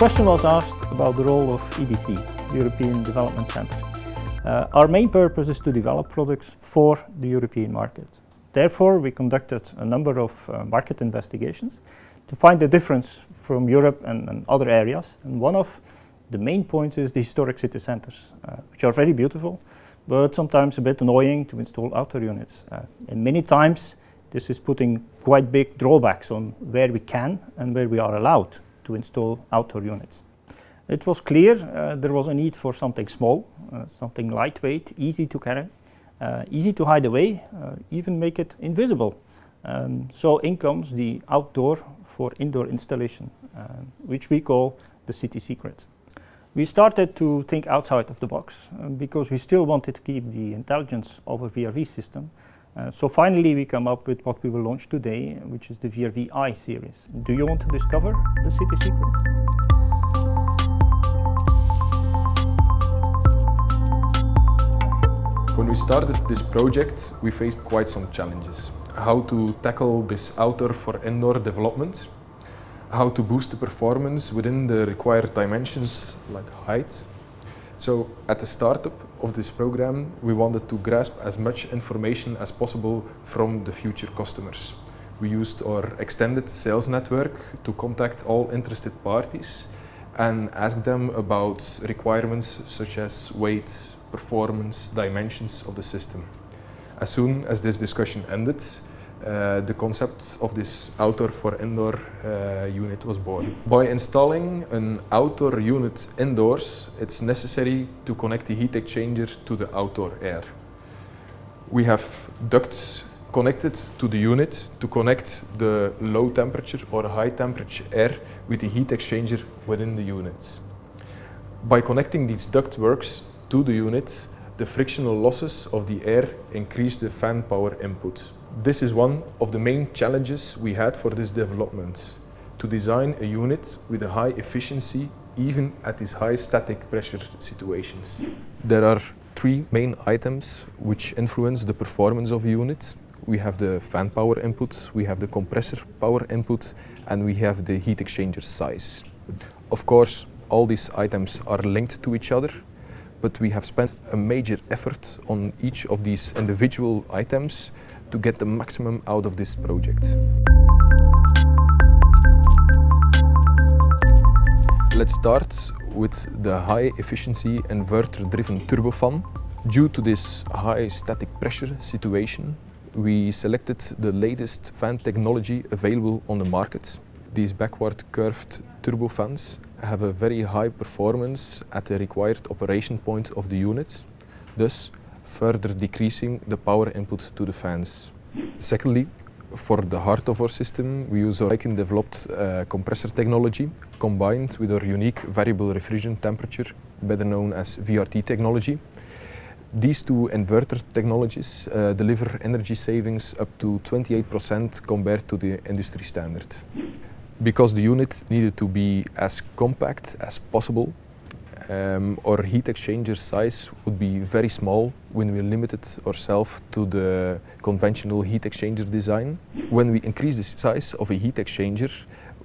question was asked about the role of EDC, European Development Centre. Our main purpose is to develop products for the European market. Therefore, we conducted a number of market investigations to find the difference from Europe and other areas. And one of the main points is the historic city centres, which are very beautiful, but sometimes a bit annoying to install outdoor units. And many times, this is putting quite big drawbacks on where we can and where we are allowed to install outdoor units. It was clear there was a need for something small, something lightweight, easy to carry, easy to hide away, even make it invisible. So in comes the outdoor for indoor installation, which we call the city secret. We started to think outside of the box because we still wanted to keep the intelligence of a VRV system. So finally we come up with what we will launch today, which is the VRV I series. Do you want to discover the city secret? When we started this project, we faced quite some challenges. How to tackle this outdoor for indoor development, how to boost the performance within the required dimensions like height. So at the startup of this program, we wanted to grasp as much information as possible from the future customers. We used our extended sales network to contact all interested parties and ask them about requirements such as weight, performance, dimensions of the system. As soon as this discussion ended, the concept of this outdoor for indoor unit was born. By installing an outdoor unit indoors, it's necessary to connect the heat exchanger to the outdoor air. We have ducts connected to the unit to connect the low temperature or high temperature air with the heat exchanger within the unit. By connecting these ductworks to the unit, the frictional losses of the air increase the fan power input. This is one of the main challenges we had for this development, to design a unit with a high efficiency even at these high static pressure situations. There are three main items which influence the performance of a unit. We have the fan power input, we have the compressor power input, and we have the heat exchanger size. Of course, all these items are linked to each other, but we have spent a major effort on each of these individual items to get the maximum out of this project. Let's start with the high efficiency inverter driven turbofan. Due to this high static pressure situation, we selected the latest fan technology available on the market. These backward curved turbofans have a very high performance at the required operation point of the unit, thus further decreasing the power input to the fans. Secondly, for the heart of our system, we use our Daikin developed compressor technology combined with our unique variable refrigerant temperature, better known as VRT technology. These two inverter technologies deliver energy savings up to 28% compared to the industry standard. Because the unit needed to be as compact as possible, our heat exchanger size would be very small when we limited ourselves to the conventional heat exchanger design. When we increase the size of a heat exchanger,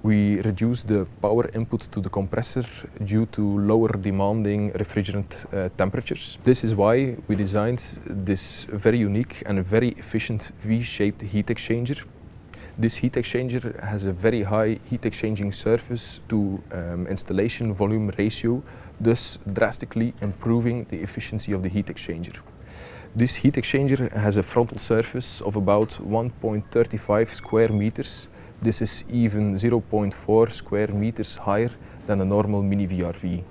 we reduce the power input to the compressor due to lower demanding refrigerant temperatures. This is why we designed this very unique and very efficient V-shaped heat exchanger. This heat exchanger has a very high heat exchanging surface to installation volume ratio, thus drastically improving the efficiency of the heat exchanger. This heat exchanger has a frontal surface of about 1.35 square meters. This is even 0.4 square meters higher than a normal mini VRV.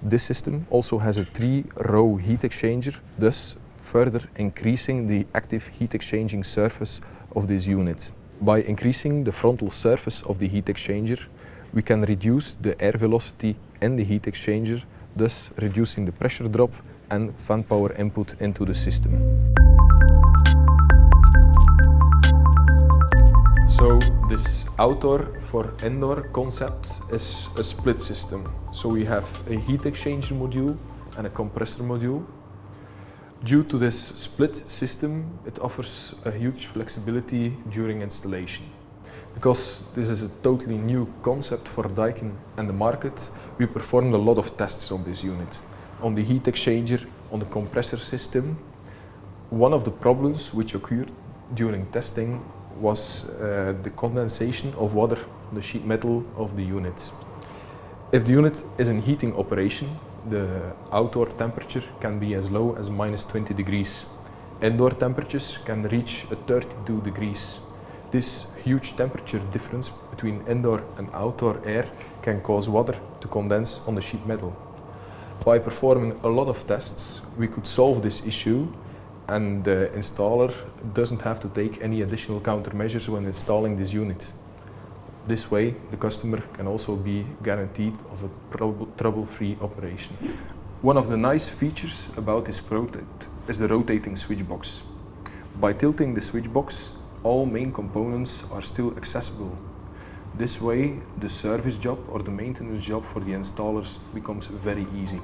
This system also has a 3-row heat exchanger, thus further increasing the active heat exchanging surface of this unit. By increasing the frontal surface of the heat exchanger, we can reduce the air velocity in the heat exchanger, thus reducing the pressure drop and fan power input into the system. So this outdoor for indoor concept is a split system. So we have a heat exchanger module and a compressor module. Due to this split system, it offers a huge flexibility during installation. Because this is a totally new concept for Daikin and the market, we performed a lot of tests on this unit. On the heat exchanger, on the compressor system. One of the problems which occurred during testing was the condensation of water on the sheet metal of the unit. If the unit is in heating operation, the outdoor temperature can be as low as minus 20 degrees. Indoor temperatures can reach 32 degrees. This huge temperature difference between indoor and outdoor air can cause water to condense on the sheet metal. By performing a lot of tests, we could solve this issue, and the installer doesn't have to take any additional countermeasures when installing this unit. This way, the customer can also be guaranteed of a trouble-free operation. One of the nice features about this product is the rotating switch box. By tilting the switch box, all main components are still accessible. This way, the service job or the maintenance job for the installers becomes very easy.